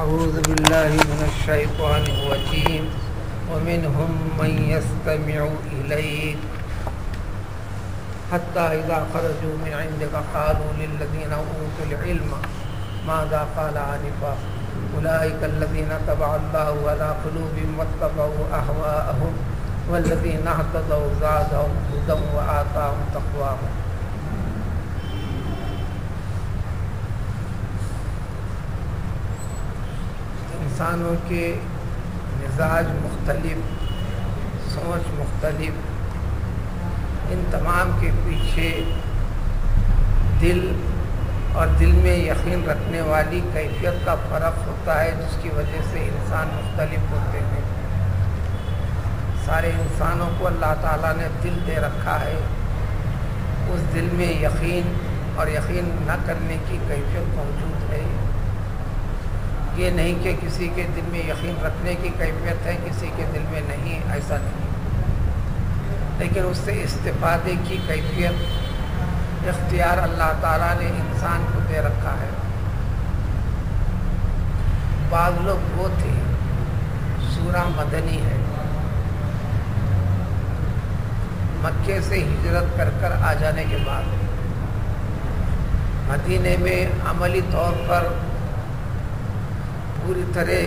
أعوذ بالله من الشيطان الرجيم ومنهم من يستمع إليك حتى إذا خرجوا من عندك قالوا للذين أوتوا العلم ماذا قال آنفا أولئك الذين طبع الله على قلوبهم واتبعوا أهواءهم والذين اهتدوا زادهم هدى وآتاهم تقواهم. انسانوں کے مزاج مختلف، سوچ مختلف، ان تمام کے پیچھے دل اور دل میں یقین رکھنے والی کیفیت کا فرق ہوتا ہے، جس کی وجہ سے انسان مختلف ہوتے ہیں. سارے انسانوں کو اللہ تعالیٰ نے دل دے رکھا ہے، اس دل میں یقین اور یقین نہ کرنے کی کیفیت موجود ہے. یہ نہیں کہ کسی کے دل میں یقین رکھنے کی کیفیت ہے، کسی کے دل میں نہیں، ایسا نہیں، لیکن اس سے استفادے کی کیفیت اختیار اللہ تعالیٰ نے انسان کو دے رکھا ہے. بعض لوگ وہ تھے، سورہ مدنی ہے، مکے سے ہجرت کر کر آ جانے کے بعد مدینے میں عملی طور پر پوری طرح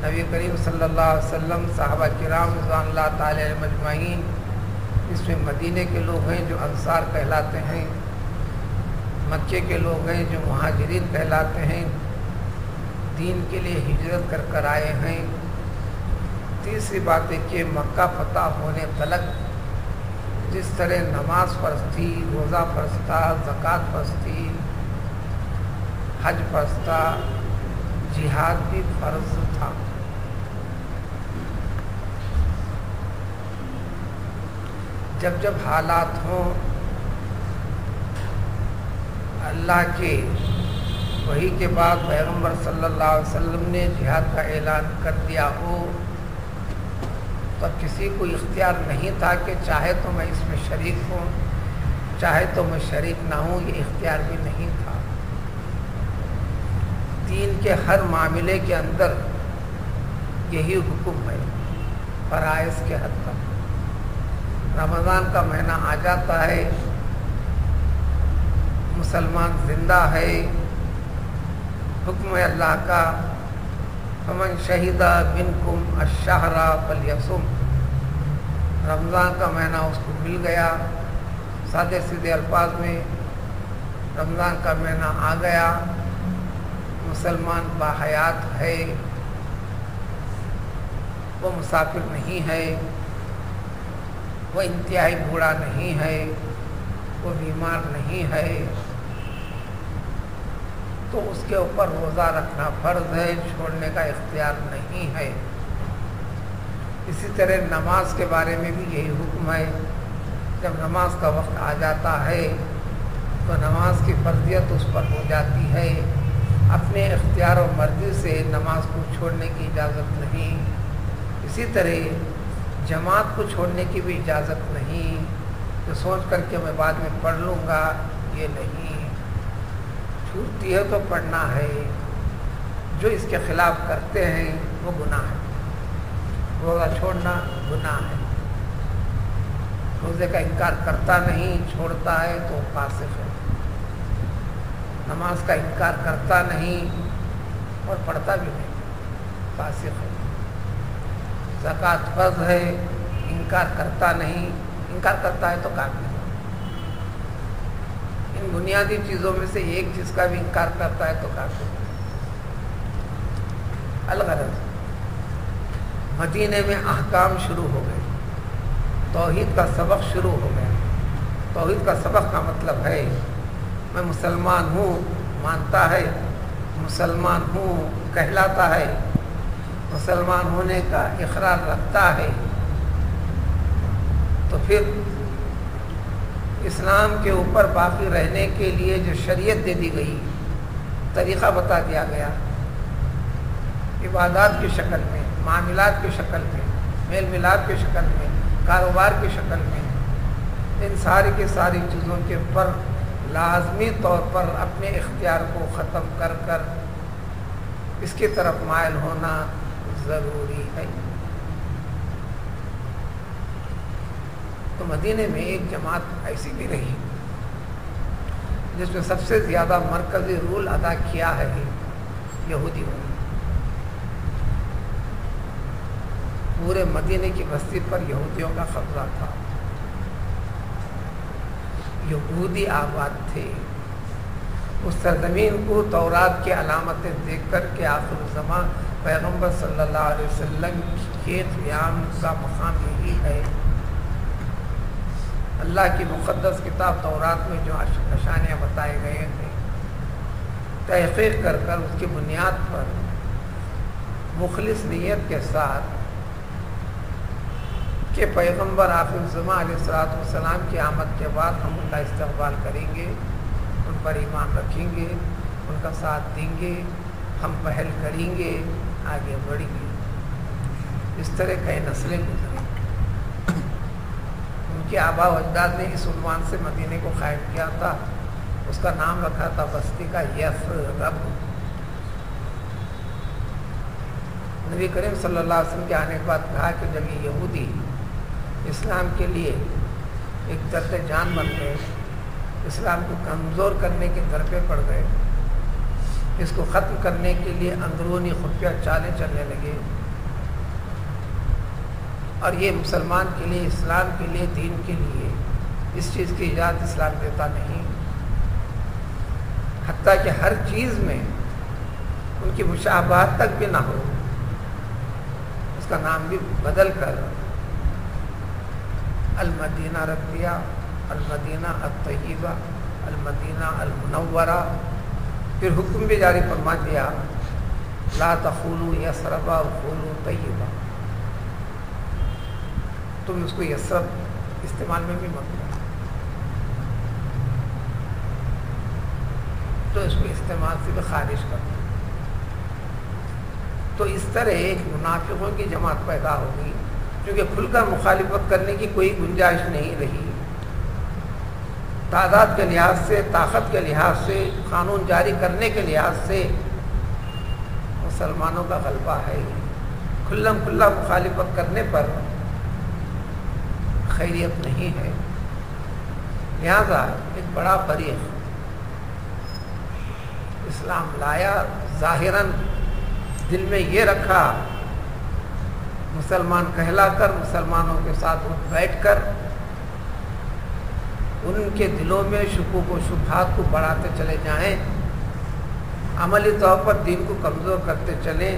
نبی کریم صلی اللہ علیہ وسلم، صحابہ کرام رضوان اللہ تعالی علیہم اجمعین، اس میں مدینے کے لوگ ہیں جو انصار کہلاتے ہیں، مکے کے لوگ ہیں جو مہاجرین کہلاتے ہیں، دین کے لیے ہجرت کر کر آئے ہیں. تیسری بات ہے کہ مکہ فتح ہونے تلک جس طرح نماز فرض تھی، روزہ فرض تھا، زکوٰۃ فرض تھی، حج فرض تھا، جہاد بھی فرض تھا. جب جب حالات ہوں، اللہ کے وحی کے بعد پیغمبر صلی اللہ علیہ وسلم نے جہاد کا اعلان کر دیا ہو، تو کسی کو اختیار نہیں تھا کہ چاہے تو میں اس میں شریک ہوں، چاہے تو میں شریک نہ ہوں. یہ اختیار بھی نہیں تھا. دین کے ہر معاملے کے اندر یہی حکم ہے، فرائض کے حد تک. رمضان کا مہینہ آ جاتا ہے، مسلمان زندہ ہے، حکم ہے اللہ کا فمن شہد منکم الشہر فلیصم. رمضان کا مہینہ اس کو مل گیا، سادے سیدھے الفاظ میں رمضان کا مہینہ آ گیا، مسلمان باحیات ہے، وہ مسافر نہیں ہے، وہ انتہائی بوڑھا نہیں ہے، وہ بیمار نہیں ہے، تو اس کے اوپر روزہ رکھنا فرض ہے، چھوڑنے کا اختیار نہیں ہے. اسی طرح نماز کے بارے میں بھی یہی حکم ہے. جب نماز کا وقت آ جاتا ہے تو نماز کی فرضیت اس پر ہو جاتی ہے. اپنے اختیار و مرضی سے نماز کو چھوڑنے کی اجازت نہیں. اسی طرح جماعت کو چھوڑنے کی بھی اجازت نہیں، جو سوچ کر کے میں بعد میں پڑھ لوں گا، یہ نہیں. چھوٹتی ہے تو پڑھنا ہے. جو اس کے خلاف کرتے ہیں وہ گناہ ہے. روزہ چھوڑنا گناہ ہے. روزے کا انکار کرتا نہیں، چھوڑتا ہے تو فاسق ہے. نماز کا انکار کرتا نہیں اور پڑھتا بھی نہیں، فاسق ہے. زکوٰۃ فرض ہے، انکار کرتا نہیں، انکار کرتا ہے تو کافر ہے. ان بنیادی چیزوں میں سے ایک چیز کا بھی انکار کرتا ہے تو کافر ہے. الغرض مدینے میں احکام شروع ہو گئے، توحید کا سبق شروع ہو گیا. توحید کا سبق کا مطلب ہے میں مسلمان ہوں، مانتا ہے، مسلمان ہوں کہلاتا ہے، مسلمان ہونے کا اقرار رکھتا ہے. تو پھر اسلام کے اوپر باقی رہنے کے لیے جو شریعت دے دی گئی، طریقہ بتا دیا گیا، عبادات کی شکل میں، معاملات کی شکل میں، میل ملاپ کی شکل میں، کاروبار کی شکل میں، ان ساری کی ساری چیزوں کے اوپر لازمی طور پر اپنے اختیار کو ختم کر کر اس کی طرف مائل ہونا ضروری ہے۔ تو مدینے میں ایک جماعت ایسی بھی رہی جس میں سب سے زیادہ مرکزی رول ادا کیا ہے یہودیوں نے۔ پورے مدینے کی بستی پر یہودیوں کا قبضہ تھا، یہودی آباد تھے۔ اس سرزمین کو تورات کی علامتیں دیکھ کر کے آخر الزمان پیغمبر صلی اللہ علیہ وسلم کے قیام کا مقام یہی ہے۔ اللہ کی مقدس کتاب تورات میں جو نشانیاں بتائے گئے تھے، تحقیق کر کر اس کی بنیاد پر مخلص نیت کے ساتھ کہ پیغمبر آخر الزمان علیہ السلام کی آمد کے بعد ہم ان کا استقبال کریں گے، ان پر ایمان رکھیں گے، ان کا ساتھ دیں گے، ہم پہل کریں گے، آگے بڑھیں گے۔ اس طرح کئی نسلیں گزریں۔ ان کے آبا و اجداد نے اس عنوان سے مدینے کو قائم کیا تھا، اس کا نام رکھا تھا بستی کا یثرب۔ نبی کریم صلی اللہ علیہ وسلم کے آنے کے بعد کہا کہ جب یہ یہودی اسلام کے لیے ایک درد جان بن گئے، اسلام کو کمزور کرنے کے در پہ پڑ گئے، اس کو ختم کرنے کے لیے اندرونی خفیہ چالیں چلنے لگے، اور یہ مسلمان کے لیے، اسلام کے لیے، دین کے لیے اس چیز کی اجازت اسلام دیتا نہیں، حتیٰ کہ ہر چیز میں ان کی مشابہت تک بھی نہ ہو، اس کا نام بھی بدل کر المدینہ رکھ دیا، المدینہ الطیبہ، المدینہ المنورہ۔ پھر حکم بھی جاری فرما دیا، لا تقولوا یثرب وقولوا طیبہ، تم اس کو یثرب استعمال میں بھی مت کرو، تو اس کو استعمال سے بھی خارج کر دو۔ تو اس طرح ایک منافقوں کی جماعت پیدا ہو گئی، کیونکہ کھل کر مخالفت کرنے کی کوئی گنجائش نہیں رہی۔ تعداد کے لحاظ سے، طاقت کے لحاظ سے، قانون جاری کرنے کے لحاظ سے مسلمانوں کا غلبہ ہے۔ کھلم کھلا مخالفت کرنے پر خیریت نہیں ہے۔ لہذا ایک بڑا فریق اسلام لایا، ظاہراً دل میں یہ رکھا، مسلمان کہلا کر مسلمانوں کے ساتھ اٹھ بیٹھ کر ان کے دلوں میں شکوک و شبہات کو بڑھاتے چلے جائیں، عملی طور پر دین کو کمزور کرتے چلیں۔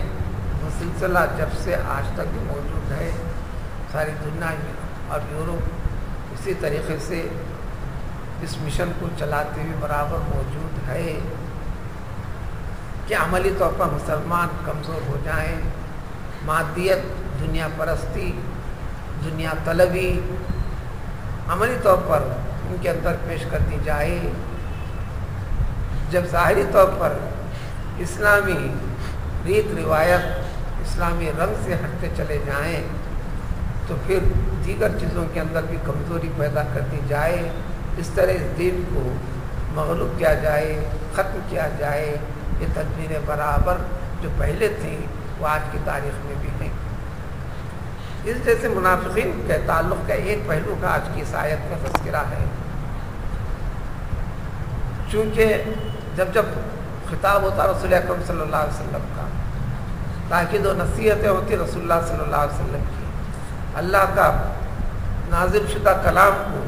وہ سلسلہ جب سے آج تک بھی موجود ہے، ساری دنیا میں اور یورپ اسی طریقے سے اس مشن کو چلاتے ہوئے برابر موجود ہے کہ عملی طور پر مسلمان کمزور ہو جائیں، مادیت، دنیا پرستی، دنیا طلبی عملی طور پر ان کے اندر پیش کر دی جائے۔ جب ظاہری طور پر اسلامی ریت روایت، اسلامی رنگ سے ہٹتے چلے جائیں، تو پھر دیگر چیزوں کے اندر بھی کمزوری پیدا کر دی جائے۔ اس طرح اس دین کو مغلوب کیا جائے، ختم کیا جائے۔ یہ تدبیریں برابر جو پہلے تھیں وہ آج کی تاریخ میں بھی ہیں۔ اس جیسے منافقین کے تعلق کا ایک پہلو کا آج کی اس آیت میں تذکرہ ہے، چونکہ جب خطاب ہوتا رسول اکرم صلی اللہ علیہ وسلم کا، تاکید و نصیحتیں ہوتی رسول اللہ صلی اللہ علیہ وسلم کی، اللہ کا نازل شدہ کلام کو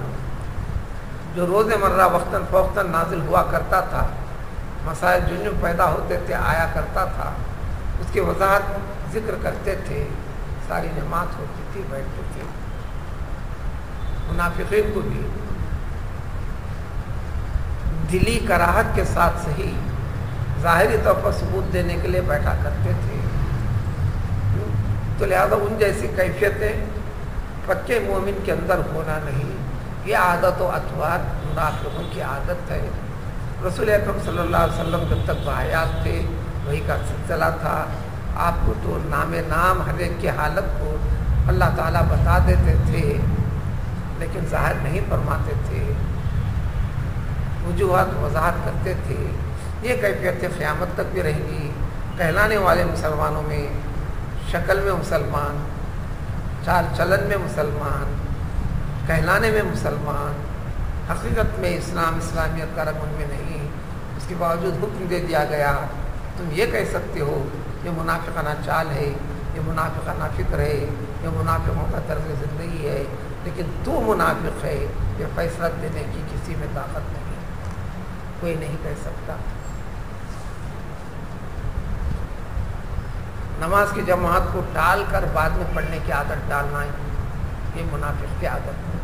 جو روز مرہ وقتاً فوقتاً نازل ہوا کرتا تھا، مسائل جو پیدا ہوتے تھے، آیا کرتا تھا، اس کی وضاحت ذکر کرتے تھے، ساری جماعت ہوتی تھی، بیٹھتے تھے۔ منافقین کو بھی دلی کراہت کے ساتھ صحیح ظاہری طور پر ثبوت دینے کے لیے بیٹھا کرتے تھے۔ تو لہذا ان جیسی کیفیتیں پکے مومن کے اندر ہونا نہیں، یہ عادت و اطوار منافقوں کی عادت ہے۔ رسول اکرم صلی اللہ علیہ وسلم جب تک بحیات تھے وہی کا سلسلہ تھا، آپ کو تو نام ہر ایک کی حالت کو اللہ تعالیٰ بتا دیتے تھے، لیکن ظاہر نہیں فرماتے تھے، وجوہات وضاحت کرتے تھے۔ یہ کیفیت قیامت تک بھی رہیں گی، کہلانے والے مسلمانوں میں شکل میں مسلمان، چال چلن میں مسلمان، کہلانے میں مسلمان، حقیقت میں اسلام اسلامیت کا رنگ ان میں نہیں، اس کے باوجود حکم دے دیا گیا تم یہ کہہ سکتے ہو یہ منافقانہ چال ہے، یہ منافقانہ فکر ہے، یہ منافقوں کا طرز زندگی ہے، لیکن تو منافق ہے، یہ فیصلہ دینے کی کسی میں طاقت نہیں، کوئی نہیں کہہ سکتا۔ نماز کی جماعت کو ٹال کر بعد میں پڑھنے کی عادت ڈالنا یہ منافق کی عادت ہے۔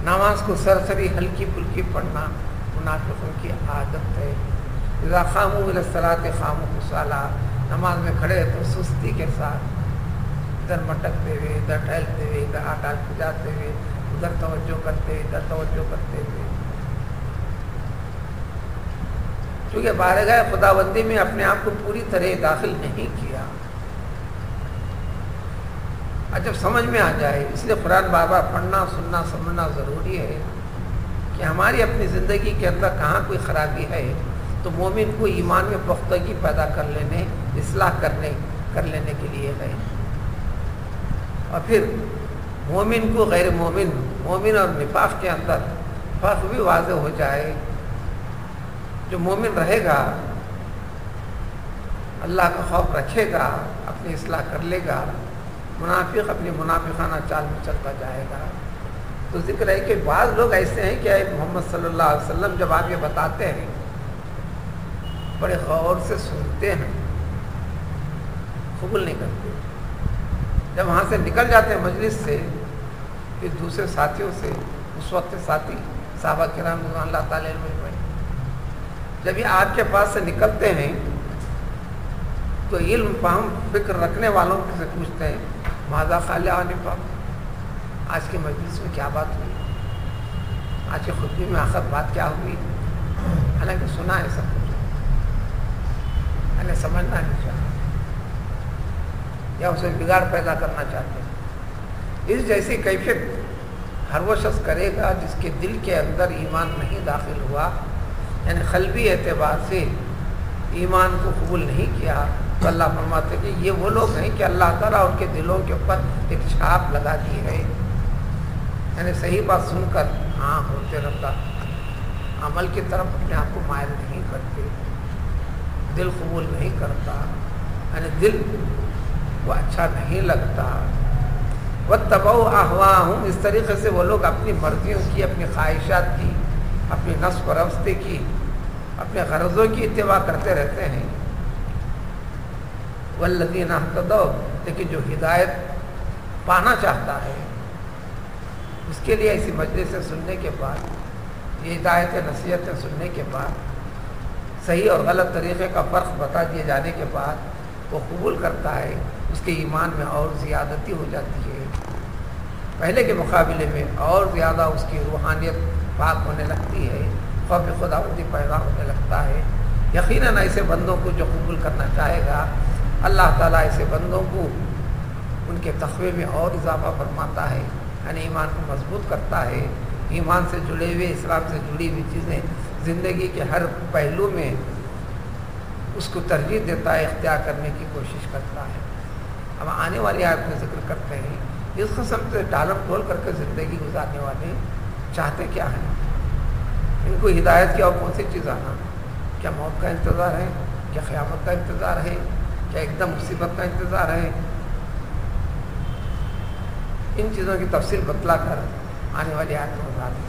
نماز کو سرسری ہلکی پھلکی پڑھنا منافقوں کی عادت ہے۔ اذا قاموا الی الصلاۃ قاموا کسالی، نماز میں کھڑے تو سستی کے ساتھ ادھر مٹکتے ہوئے، ادھر ٹہلتے ہوئے، ادھر ہاتھ پھجاتے ہوئے، ادھر توجہ کرتے ہوئے، ادھر توجہ کرتے ہوئے، کیونکہ بارگاہ خداوندی میں اپنے آپ کو پوری طرح داخل نہیں کیا۔ اور جب سمجھ میں آ جائے، اس لیے قرآن بار بار پڑھنا سننا سمجھنا ضروری ہے کہ ہماری اپنی زندگی کے اندر کہاں کوئی خرابی ہے تو مومن کو ایمان میں پختگی پیدا کر لینے، اصلاح کر لینے کے لیے ہے، اور پھر مومن کو غیر مومن اور نفاق کے اندر فرق بھی واضح ہو جائے۔ جو مومن رہے گا، اللہ کا خوف رکھے گا، اپنی اصلاح کر لے گا، منافق اپنی منافقانہ چال میں چلتا جائے گا۔ تو ذکر ہے کہ بعض لوگ ایسے ہیں کہ محمد صلی اللہ علیہ وسلم جب آپ یہ بتاتے ہیں بڑے غور سے سنتے ہیں، قبول نہیں کرتے، جب وہاں سے نکل جاتے ہیں مجلس سے، پھر دوسرے ساتھیوں سے، اس وقت ساتھی صحابہ کرام رضوان اللہ تعالیٰ عنہ جب یہ آپ کے پاس سے نکلتے ہیں تو علم فہم فکر رکھنے والوں سے پوچھتے ہیں ماذا قال آنفا، آج کے مجلس میں کیا بات ہوئی، آج کے خطبے میں آخر بات کیا ہوئی، حالانکہ سنا ہے سب کچھ، انہیں سمجھنا نہیں چاہتا یا اسے بگاڑ پیدا کرنا چاہتے ہیں۔ اس جیسی کیفیت ہر وہ شخص کرے گا جس کے دل کے اندر ایمان نہیں داخل ہوا، یعنی قلبی اعتبار سے ایمان کو قبول نہیں کیا، تو اللہ فرماتے کہ یہ وہ لوگ ہیں کہ اللہ تعالیٰ ان کے دلوں کے اوپر ایک چھاپ لگا دی ہے، یعنی صحیح بات سن کر ہاں ہوتے رہتا، عمل کی طرف اپنے آپ کو مائل نہیں کرتے، دل قبول نہیں کرتا، یعنی دل کو اچھا نہیں لگتا۔ وَاتَّبَعُوا أَهْوَاءَهُمْ، اس طریقے سے وہ لوگ اپنی مرضیوں کی، اپنی خواہشات کی، اپنی نفس پرستی کی، اپنے غرضوں کی اتباع کرتے رہتے ہیں۔ وَالَّذِينَ اهْتَدَوْا، لیکن جو ہدایت پانا چاہتا ہے اس کے لیے ایسی مجلس سے سننے کے بعد، یہ ہدایت نصیحتیں سننے کے بعد، صحیح اور غلط طریقے کا فرق بتا دیے جانے کے بعد وہ قبول کرتا ہے، اس کے ایمان میں اور زیادتی ہو جاتی ہے، پہلے کے مقابلے میں اور زیادہ اس کی روحانیت پاک ہونے لگتی ہے، خوف خداوندی پیدا ہونے لگتا ہے۔ یقیناً ایسے بندوں کو جو قبول کرنا چاہے گا، اللہ تعالیٰ ایسے بندوں کو ان کے تقوی میں اور اضافہ فرماتا ہے، یعنی ایمان کو مضبوط کرتا ہے، ایمان سے جڑے ہوئے، اسلام سے جڑی ہوئی چیزیں زندگی کے ہر پہلو میں اس کو ترجیح دیتا ہے، اختیار کرنے کی کوشش کرتا ہے۔ اب آنے والی آیت میں ذکر کرتے ہیں اس قسم سے ٹالم ٹول کر کے زندگی گزارنے والے چاہتے کیا ہیں، ان کو ہدایت کی اور کون سی چیز آنا، کیا موت کا انتظار ہے، کیا قیامت کا انتظار ہے، کیا ایک دم مصیبت کا انتظار ہے؟ ان چیزوں کی تفصیل بتلا کر آنے والی آیت میں بتا دیں۔